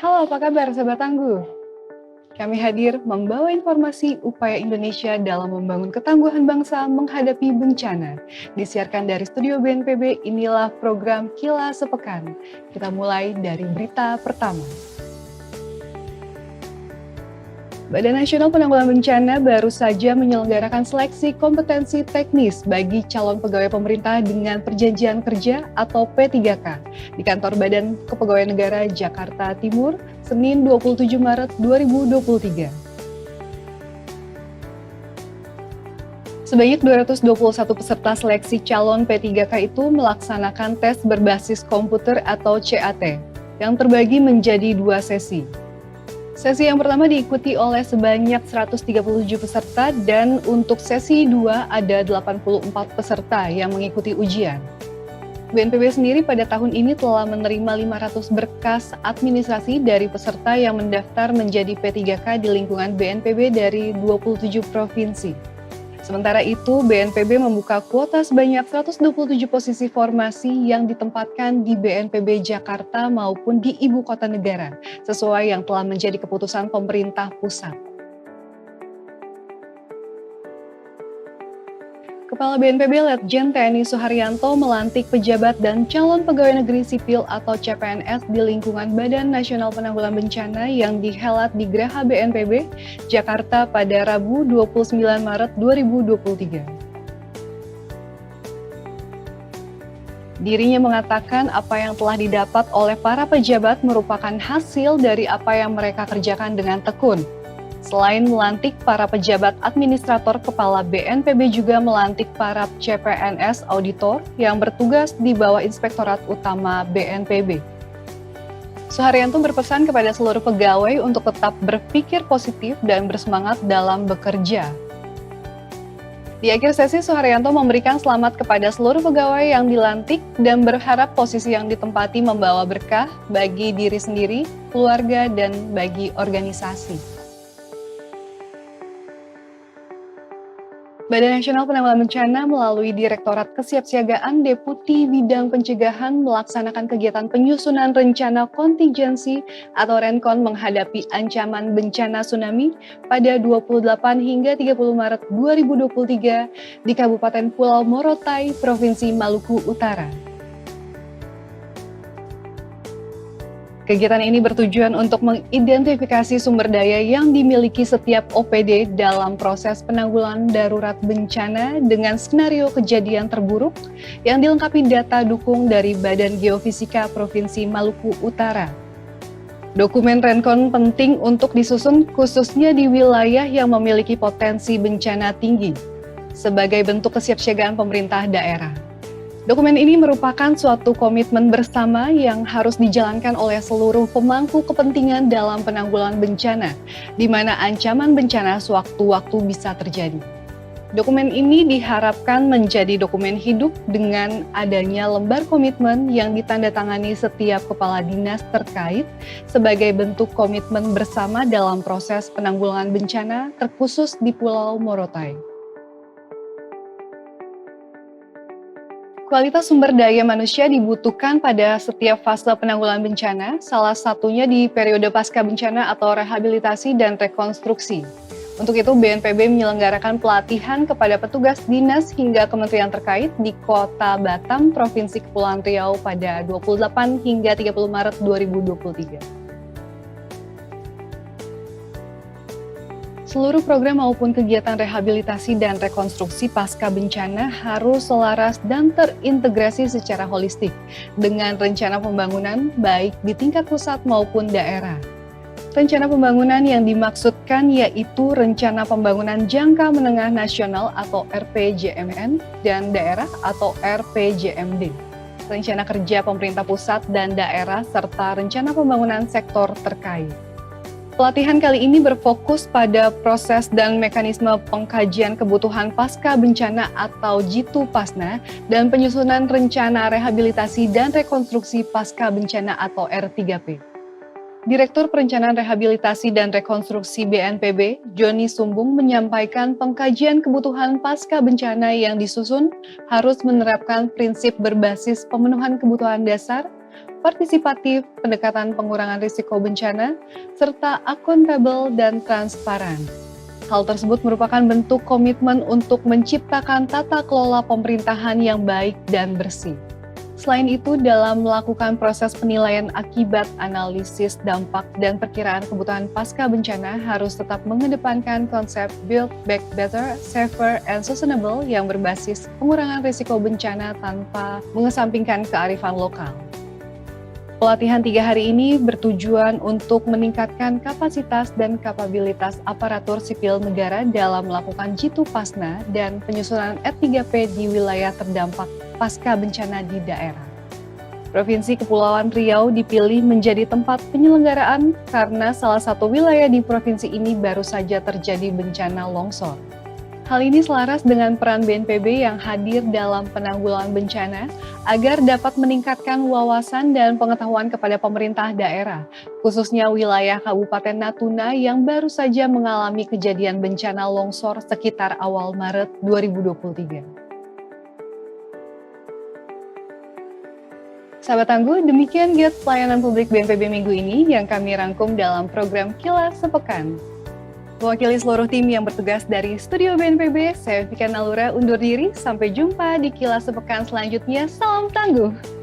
Halo, apa kabar Sobat Tangguh? Kami hadir membawa informasi upaya Indonesia dalam membangun ketangguhan bangsa menghadapi bencana. Disiarkan dari Studio BNPB, inilah program Kilas Sepekan. Kita mulai dari berita pertama. Badan Nasional Penanggulangan Bencana baru saja menyelenggarakan seleksi kompetensi teknis bagi calon pegawai pemerintah dengan perjanjian kerja atau P3K di kantor Badan Kepegawaian Negara Jakarta Timur, Senin 27 Maret 2023. Sebanyak 221 peserta seleksi calon P3K itu melaksanakan tes berbasis komputer atau CAT yang terbagi menjadi 2 sesi. Sesi yang pertama diikuti oleh sebanyak 137 peserta dan untuk sesi 2 ada 84 peserta yang mengikuti ujian. BNPB sendiri pada tahun ini telah menerima 500 berkas administrasi dari peserta yang mendaftar menjadi P3K di lingkungan BNPB dari 27 provinsi. Sementara itu, BNPB membuka kuota sebanyak 127 posisi formasi yang ditempatkan di BNPB Jakarta maupun di Ibu Kota Negara, sesuai yang telah menjadi keputusan pemerintah pusat. Kepala BNPB Letjen TNI Suharyanto melantik pejabat dan calon pegawai negeri sipil atau CPNS di lingkungan Badan Nasional Penanggulangan Bencana yang dihelat di Graha BNPB, Jakarta pada Rabu 29 Maret 2023. Dirinya mengatakan apa yang telah didapat oleh para pejabat merupakan hasil dari apa yang mereka kerjakan dengan tekun. Selain melantik para pejabat administrator, Kepala BNPB juga melantik para CPNS auditor yang bertugas di bawah Inspektorat Utama BNPB. Suharyanto berpesan kepada seluruh pegawai untuk tetap berpikir positif dan bersemangat dalam bekerja. Di akhir sesi, Suharyanto memberikan selamat kepada seluruh pegawai yang dilantik dan berharap posisi yang ditempati membawa berkah bagi diri sendiri, keluarga, dan bagi organisasi. Badan Nasional Penanggulangan Bencana melalui Direktorat Kesiapsiagaan Deputi Bidang Pencegahan melaksanakan kegiatan penyusunan rencana kontingensi atau Renkon menghadapi ancaman bencana tsunami pada 28 hingga 30 Maret 2023 di Kabupaten Pulau Morotai, Provinsi Maluku Utara. Kegiatan ini bertujuan untuk mengidentifikasi sumber daya yang dimiliki setiap OPD dalam proses penanggulangan darurat bencana dengan skenario kejadian terburuk yang dilengkapi data dukung dari Badan Geofisika Provinsi Maluku Utara. Dokumen Renkon penting untuk disusun khususnya di wilayah yang memiliki potensi bencana tinggi sebagai bentuk kesiapsiagaan pemerintah daerah. Dokumen ini merupakan suatu komitmen bersama yang harus dijalankan oleh seluruh pemangku kepentingan dalam penanggulangan bencana, di mana ancaman bencana sewaktu-waktu bisa terjadi. Dokumen ini diharapkan menjadi dokumen hidup dengan adanya lembar komitmen yang ditandatangani setiap kepala dinas terkait sebagai bentuk komitmen bersama dalam proses penanggulangan bencana terkhusus di Pulau Morotai. Kualitas sumber daya manusia dibutuhkan pada setiap fase penanggulangan bencana, salah satunya di periode pasca bencana atau rehabilitasi dan rekonstruksi. Untuk itu, BNPB menyelenggarakan pelatihan kepada petugas dinas hingga kementerian terkait di Kota Batam, Provinsi Kepulauan Riau pada 28 hingga 30 Maret 2023. Seluruh program maupun kegiatan rehabilitasi dan rekonstruksi pasca bencana harus selaras dan terintegrasi secara holistik dengan rencana pembangunan baik di tingkat pusat maupun daerah. Rencana pembangunan yang dimaksudkan yaitu Rencana Pembangunan Jangka Menengah Nasional atau RPJMN dan daerah atau RPJMD. Rencana kerja pemerintah pusat dan daerah serta rencana pembangunan sektor terkait. Pelatihan kali ini berfokus pada proses dan mekanisme pengkajian kebutuhan pasca bencana atau Jitu Pasna dan penyusunan rencana rehabilitasi dan rekonstruksi pasca bencana atau R3P. Direktur Perencanaan Rehabilitasi dan Rekonstruksi BNPB, Joni Sumbung menyampaikan pengkajian kebutuhan pasca bencana yang disusun harus menerapkan prinsip berbasis pemenuhan kebutuhan dasar, partisipatif, pendekatan pengurangan risiko bencana, serta akuntabel dan transparan. Hal tersebut merupakan bentuk komitmen untuk menciptakan tata kelola pemerintahan yang baik dan bersih. Selain itu, dalam melakukan proses penilaian akibat, analisis dampak, dan perkiraan kebutuhan pasca bencana harus tetap mengedepankan konsep Build Back Better, Safer, and Sustainable yang berbasis pengurangan risiko bencana tanpa mengesampingkan kearifan lokal. Pelatihan 3 hari ini bertujuan untuk meningkatkan kapasitas dan kapabilitas aparatur sipil negara dalam melakukan Jitu Pasna dan penyusunan R3P di wilayah terdampak pasca bencana di daerah. Provinsi Kepulauan Riau dipilih menjadi tempat penyelenggaraan karena salah satu wilayah di provinsi ini baru saja terjadi bencana longsor. Hal ini selaras dengan peran BNPB yang hadir dalam penanggulangan bencana agar dapat meningkatkan wawasan dan pengetahuan kepada pemerintah daerah, khususnya wilayah Kabupaten Natuna yang baru saja mengalami kejadian bencana longsor sekitar awal Maret 2023. Sahabat Tangguh, demikian giat pelayanan publik BNPB minggu ini yang kami rangkum dalam program Kilas Sepekan. Mewakili seluruh tim yang bertugas dari Studio BNPB, saya Vika Nalura undur diri. Sampai jumpa di Kilas Sepekan selanjutnya. Salam tangguh!